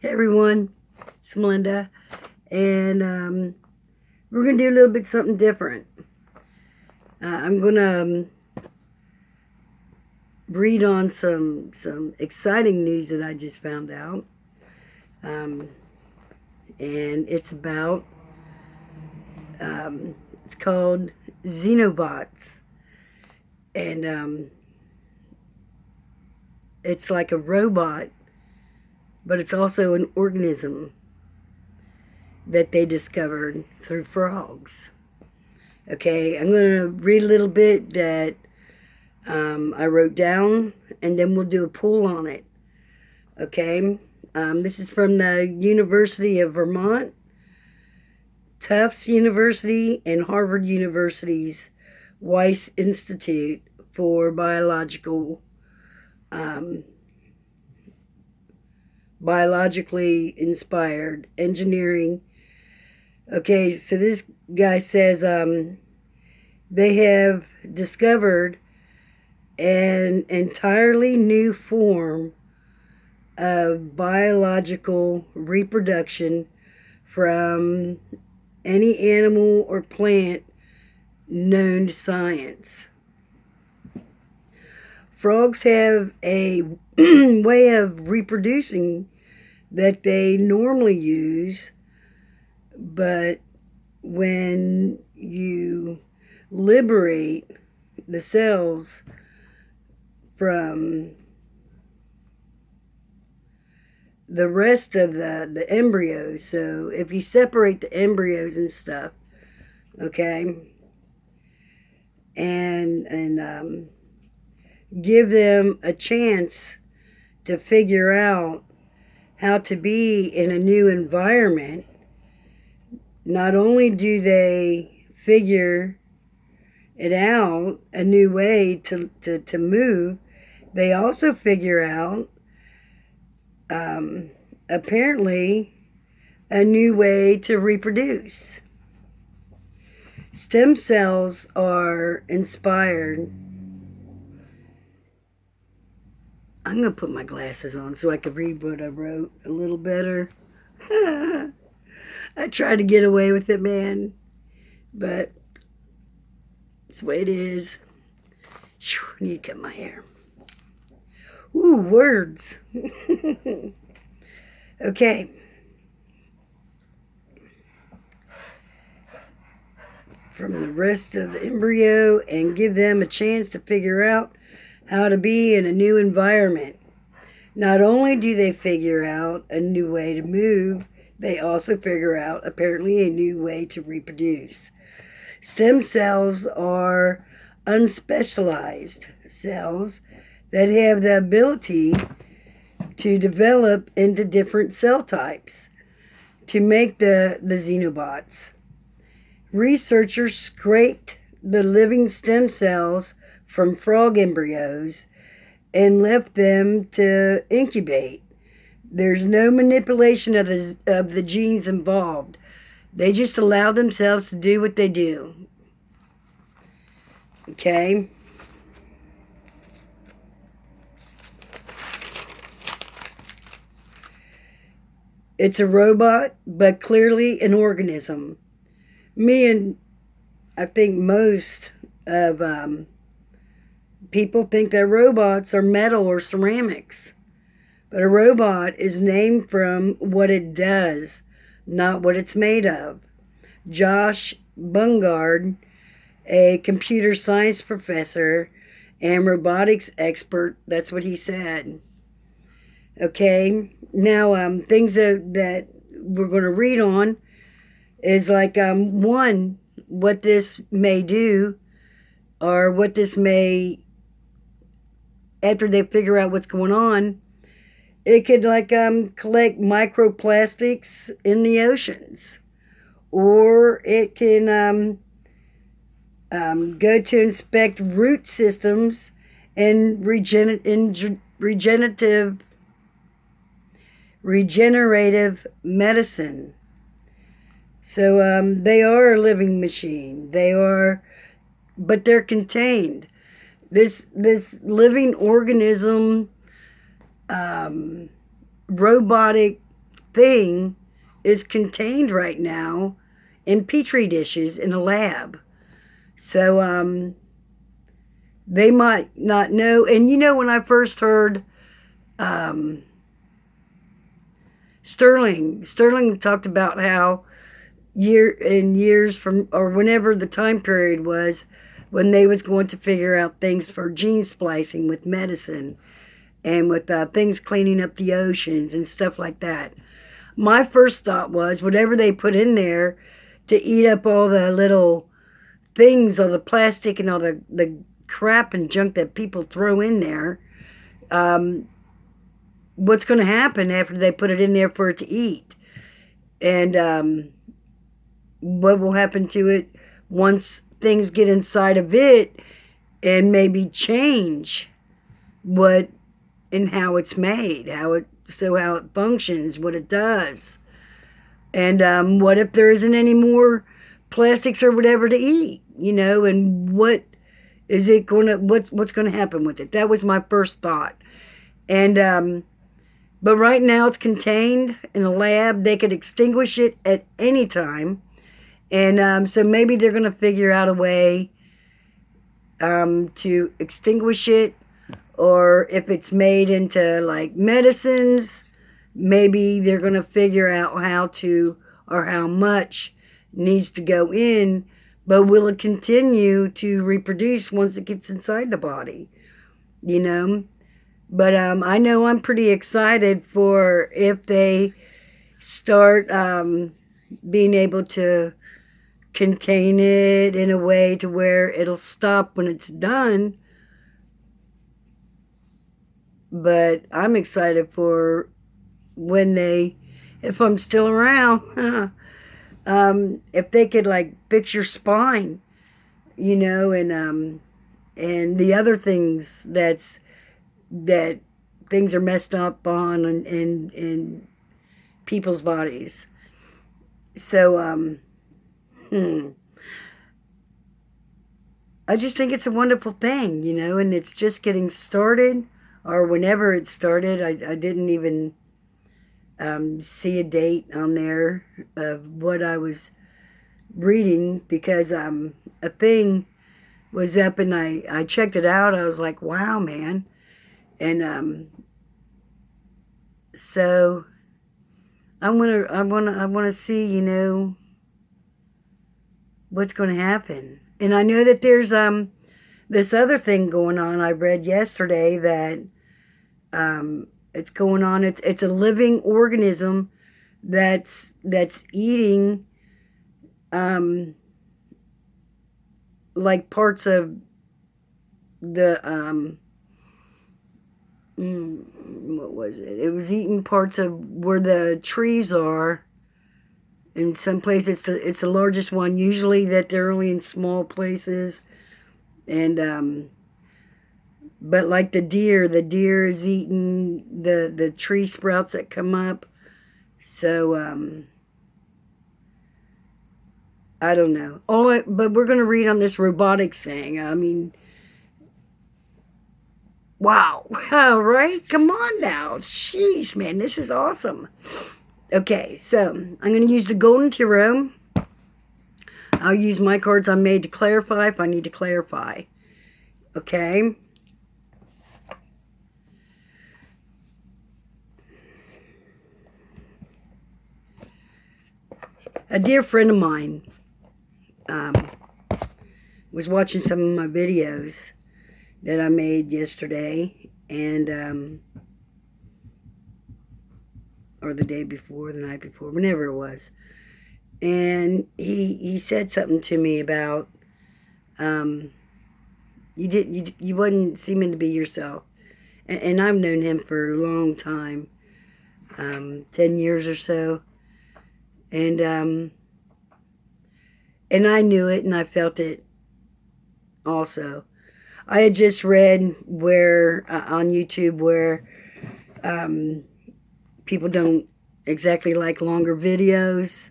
Hey everyone, it's Melinda, and we're going to do a little bit something different. I'm going to read on some exciting news that I just found out, and it's about, it's called Xenobots, and it's like a robot, but it's also an organism that they discovered through frogs. Okay, I'm going to read a little bit that I wrote down, and then we'll do a poll on it. Okay, this is from the University of Vermont, Tufts University, and Harvard University's Weiss Institute for biologically inspired engineering. Okay, so this guy says they have discovered an entirely new form of biological reproduction from any animal or plant known to science. Frogs have a way of reproducing that they normally use, but when you liberate the cells from the rest of the embryos, so if you separate the embryos and stuff, okay, and give them a chance to figure out how to be in a new environment, not only do they figure it out, a new way to move, they also figure out, apparently, a new way to reproduce. Stem cells are inspired. I'm going to put my glasses on so I can read what I wrote a little better. I tried to get away with it, man, but it's the way it is. I need to cut my hair. Ooh, words. Okay. From the rest of the embryo, and give them a chance to figure out how to be in a new environment. Not only do they figure out a new way to move, they also figure out, apparently, a new way to reproduce. Stem cells are unspecialized cells that have the ability to develop into different cell types to make the Xenobots. Researchers scraped the living stem cells from frog embryos and left them to incubate. There's no manipulation of the genes involved. They just allow themselves to do what they do. Okay? It's a robot, but clearly an organism. Me and I think most of people think that robots are metal or ceramics. But a robot is named from what it does, not what it's made of. Josh Bungard, a computer science professor and robotics expert, that's what he said. Okay, now things that we're going to read on is like, one, what this may do, or what this may, after they figure out what's going on, it could like collect microplastics in the oceans, or it can go to inspect root systems and regenerative medicine. So they are a living machine. They are, but they're contained. This living organism, robotic thing is contained right now in petri dishes in a lab. So they might not know. And when I first heard um, Sterling talked about how years from, or whenever the time period was, when they was going to figure out things for gene splicing with medicine and with things cleaning up the oceans and stuff like that. My first thought was whatever they put in there to eat up all the little things, all the plastic and all the crap and junk that people throw in there, what's going to happen after they put it in there for it to eat? And what will happen to it once things get inside of it and maybe change what and how it's made, how it functions, what it does. And what if there isn't any more plastics or whatever to eat, and what is it going to, what's going to happen with it? That was my first thought. And but right now it's contained in a lab. They could extinguish it at any time. And so maybe they're going to figure out a way to extinguish it. Or if it's made into like medicines, maybe they're going to figure out how to, or how much needs to go in. But will it continue to reproduce once it gets inside the body? But I know I'm pretty excited for if they start being able to contain it in a way to where it'll stop when it's done. But I'm excited for when if I'm still around, if they could like fix your spine, and the other things that things are messed up on in people's bodies. So I just think it's a wonderful thing, and it's just getting started. Or whenever it started, I didn't even see a date on there of what I was reading, because a thing was up and I checked it out. I was like, wow, man. And so I want to see, what's going to happen. And I know that there's this other thing going on. I read yesterday that it's going on. It's a living organism that's eating like parts of the what was it? It was eating parts of where the trees are. In some places, it's the largest one. Usually, that they're only in small places. And but like the deer is eating the tree sprouts that come up. So I don't know. But we're gonna read on this robotics thing. I mean, wow, right? Come on now, jeez, man, this is awesome. Okay, so I'm gonna use the golden tarot. I'll use my cards I made to clarify if I need to clarify. Okay. A dear friend of mine was watching some of my videos that I made yesterday, and or the day before, the night before, whenever it was. And he said something to me about you wasn't seeming to be yourself. And I've known him for a long time, 10 years or so. And I knew it, and I felt it also. I had just read where on YouTube where people don't exactly like longer videos,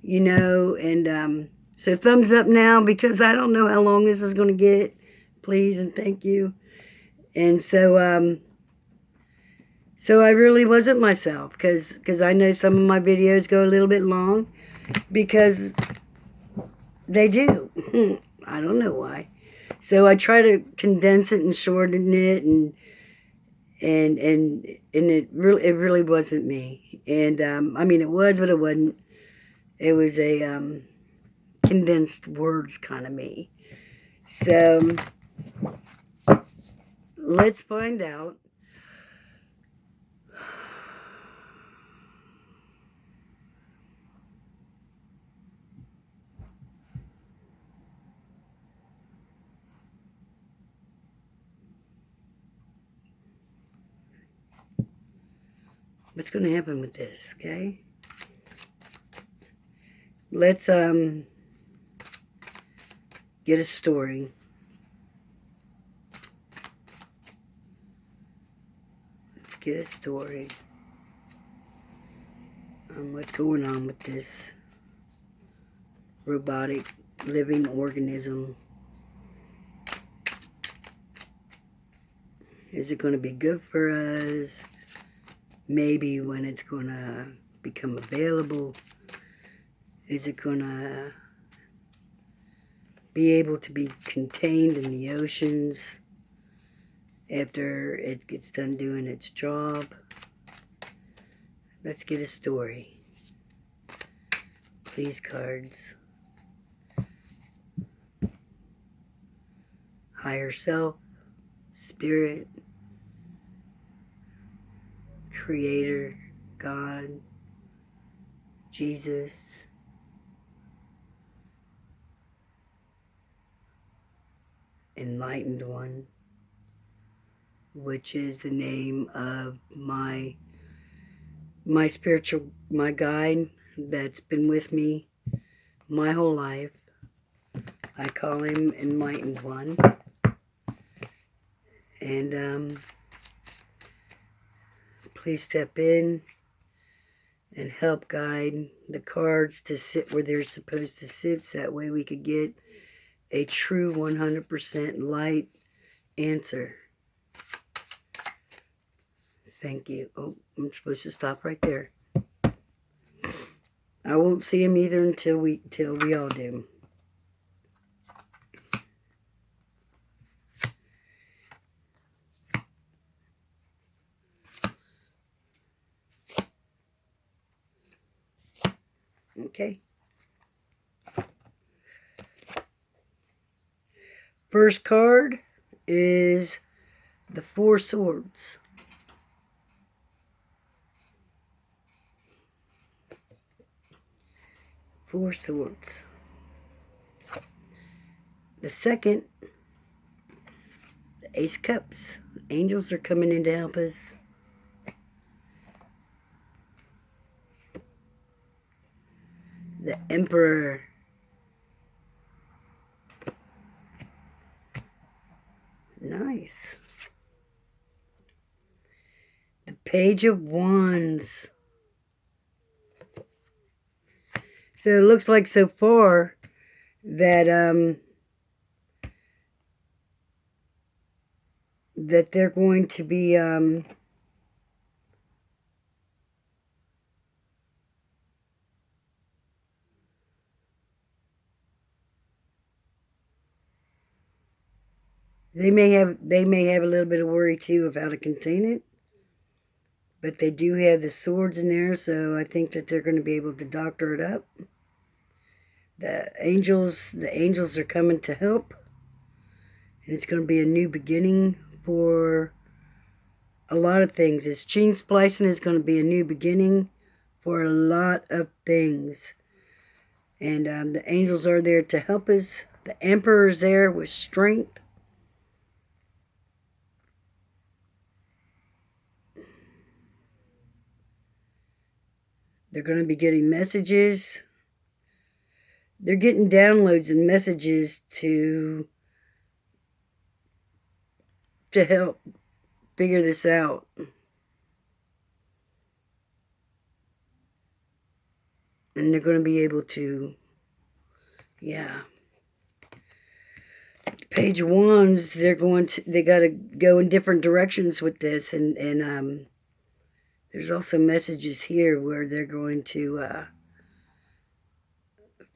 and so thumbs up now, because I don't know how long this is going to get, please and thank you. And so So I really wasn't myself, because I know some of my videos go a little bit long, because they do. I don't know why. So I try to condense it and shorten it, and it really wasn't me. And I mean, it was, but it wasn't. It was a condensed words kind of me. So let's find out. What's going to happen with this, okay? Let's get a story. Let's get a story on what's going on with this robotic living organism. Is it going to be good for us? Maybe when it's going to become available. Is it going to be able to be contained in the oceans after it gets done doing its job? Let's get a story. Please, cards. Higher self, spirit, creator, God, Jesus, enlightened one, which is the name of my guide that's been with me my whole life. I call him Enlightened One. And please step in and help guide the cards to sit where they're supposed to sit, so that way we could get a true 100% light answer. Thank you. Oh, I'm supposed to stop right there. I won't see him either until we all do. Okay. First card is the Four Swords. Four Swords. The second, the Ace of Cups. Angels are coming in to help us. The Emperor. Nice. The Page of Wands. So it looks like so far that that they're going to be they may have a little bit of worry too of how to contain it. But they do have the swords in there, so I think that they're going to be able to doctor it up. The angels are coming to help. And it's going to be a new beginning for a lot of things. This gene splicing is going to be a new beginning for a lot of things. And the angels are there to help us. The Emperor is there with strength. They're going to be getting messages. They're getting downloads and messages to help figure this out. And they're going to be able to, yeah. Page of Wands, they got to go in different directions with this, and There's also messages here where they're going to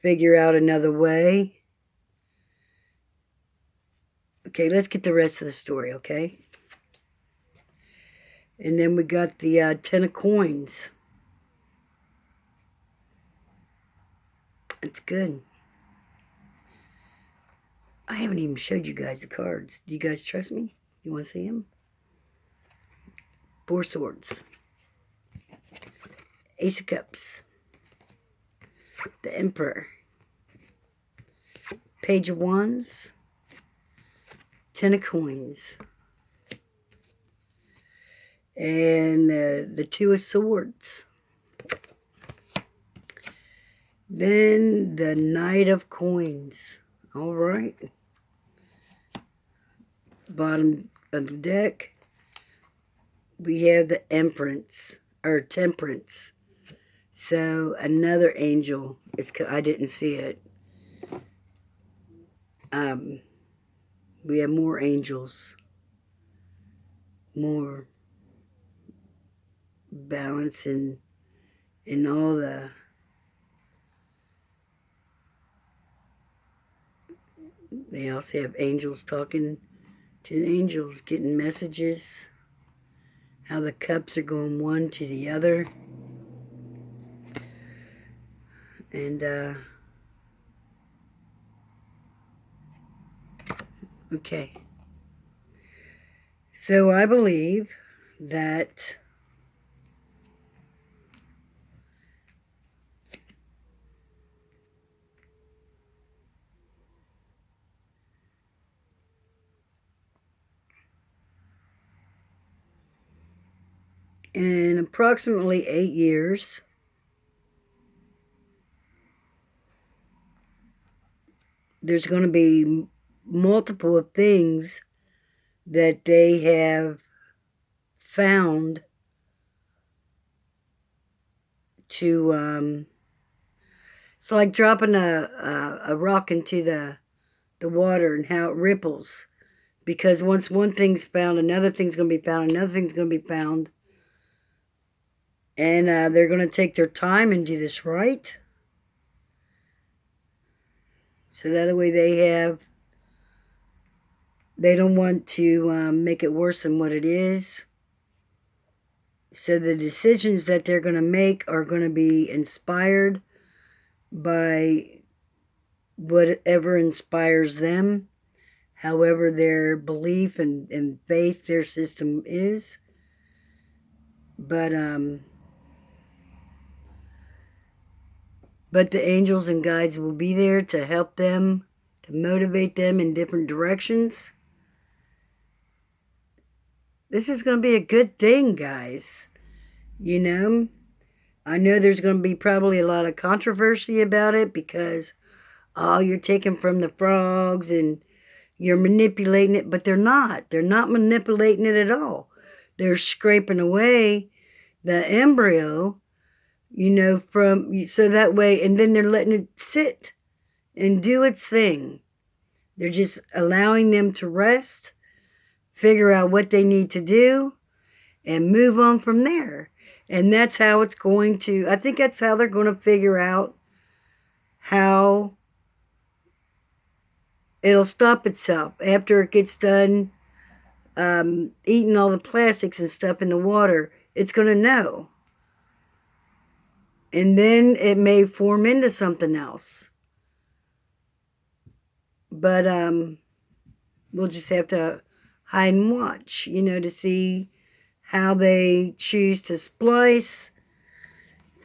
figure out another way. Okay, let's get the rest of the story, okay? And then we got the 10 of coins. That's good. I haven't even showed you guys the cards. Do you guys trust me? You want to see them? 4 swords. Ace of cups. The emperor. Page of wands. 10 of coins. And the 2 of swords. Then the knight of coins. All right. Bottom of the deck, we have the empress, or temperance. So another angel. I didn't see it. We have more angels. More balance in all the... They also have angels talking to angels, getting messages. How the cups are going one to the other. And, okay. So I believe that in approximately 8 years, there's going to be multiple things that they have found to, it's like dropping a rock into the water and how it ripples. Because once one thing's found, another thing's going to be found, another thing's going to be found. And they're going to take their time and do this right. So that way they don't want to make it worse than what it is. So the decisions that they're going to make are going to be inspired by whatever inspires them, however their belief and faith, their system is. But the angels and guides will be there to help them, to motivate them in different directions. This is going to be a good thing, guys. You know, I know there's going to be probably a lot of controversy about it because, oh, you're taking from the frogs and you're manipulating it, but they're not. They're not manipulating it at all. They're scraping away the embryo, you know, so that way, and then they're letting it sit and do its thing. They're just allowing them to rest, figure out what they need to do, and move on from there. And that's how it's going to, I think that's how they're going to figure out how it'll stop itself after it gets done eating all the plastics and stuff in the water. It's going to know. And then it may form into something else. But we'll just have to hide and watch, you know, to see how they choose to splice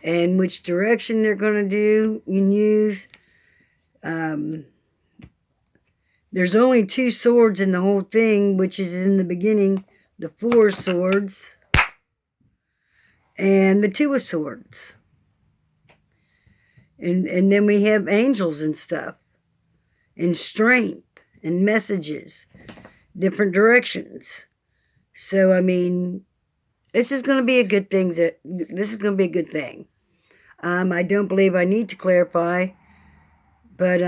and which direction they're going to do and use. There's only 2 swords in the whole thing, which is in the beginning, the 4 swords and the 2 of swords. And then we have angels and stuff, and strength, and messages, different directions. So, I mean, this is going to be a good thing. This is going to be a good thing. I don't believe I need to clarify, but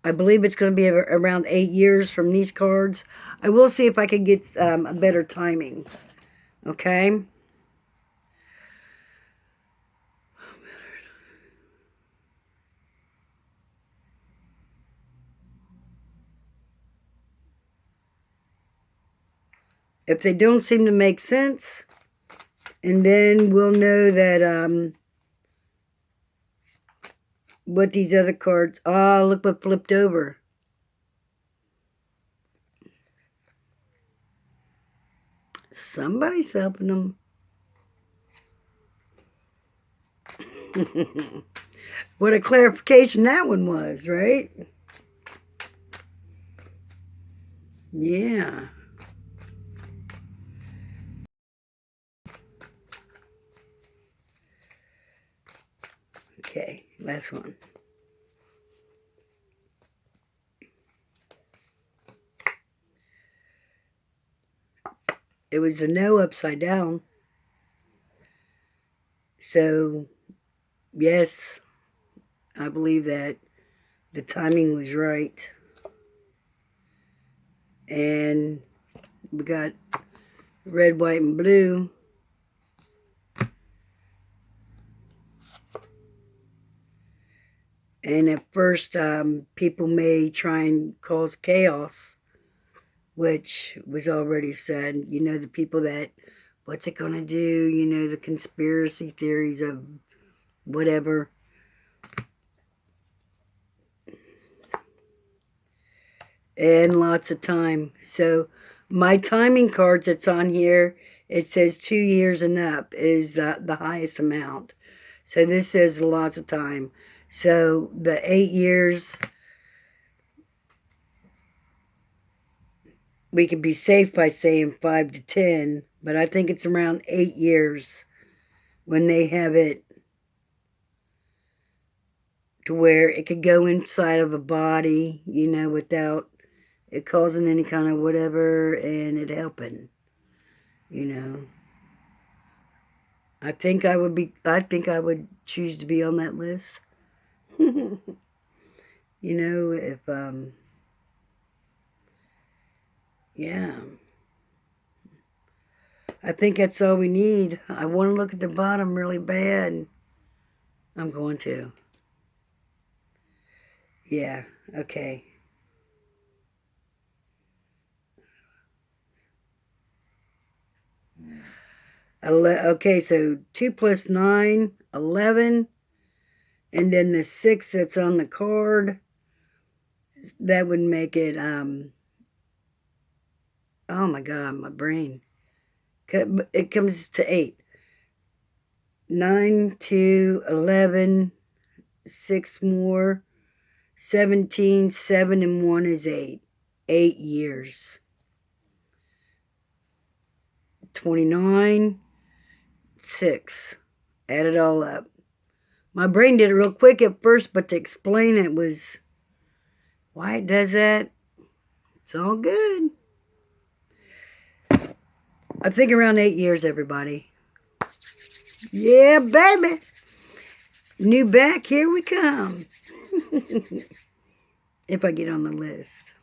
I believe it's going to be around 8 years from these cards. I will see if I can get a better timing. Okay? If they don't seem to make sense, and then we'll know that what these other cards... Oh, look what flipped over. Somebody's helping them. What a clarification that one was, right? Yeah. Okay, last one. It was the no upside down. So, yes, I believe that the timing was right. And we got red, white, and blue. And at first, people may try and cause chaos, which was already said. You know, the people that, what's it going to do? You know, the conspiracy theories of whatever. And lots of time. So my timing cards that's on here, it says 2 years and up is the highest amount. So this says lots of time. So the 8 years, we could be safe by saying 5 to 10, but I think it's around 8 years when they have it to where it could go inside of a body, you know, without it causing any kind of whatever, and it helping, you know. I think I would choose to be on that list. You know, if, yeah. I think that's all we need. I want to look at the bottom really bad. I'm going to. Yeah, okay. Okay, so 2 plus 9, 11. And then the 6 that's on the card, that would make it, oh my God, my brain. It comes to 8. 9 to 11, 6 more, 17, 7 and 1 is 8. 8 years. 29, 6. Add it all up. My brain did it real quick at first, but to explain it was why it does that. It's all good. I think around 8 years, everybody. Yeah, baby. New back, here we come. If I get on the list.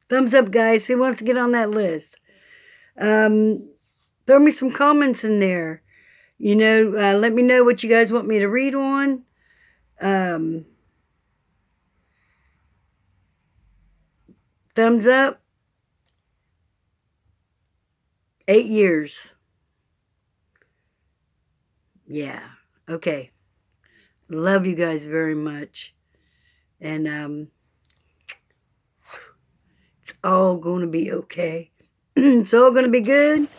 Thumbs up, guys. Who wants to get on that list? Throw me some comments in there. You know, let me know what you guys want me to read on. Thumbs up. 8 years. Yeah. Okay. Love you guys very much. And it's all going to be okay. It's all going to be good.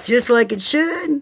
Just like it should.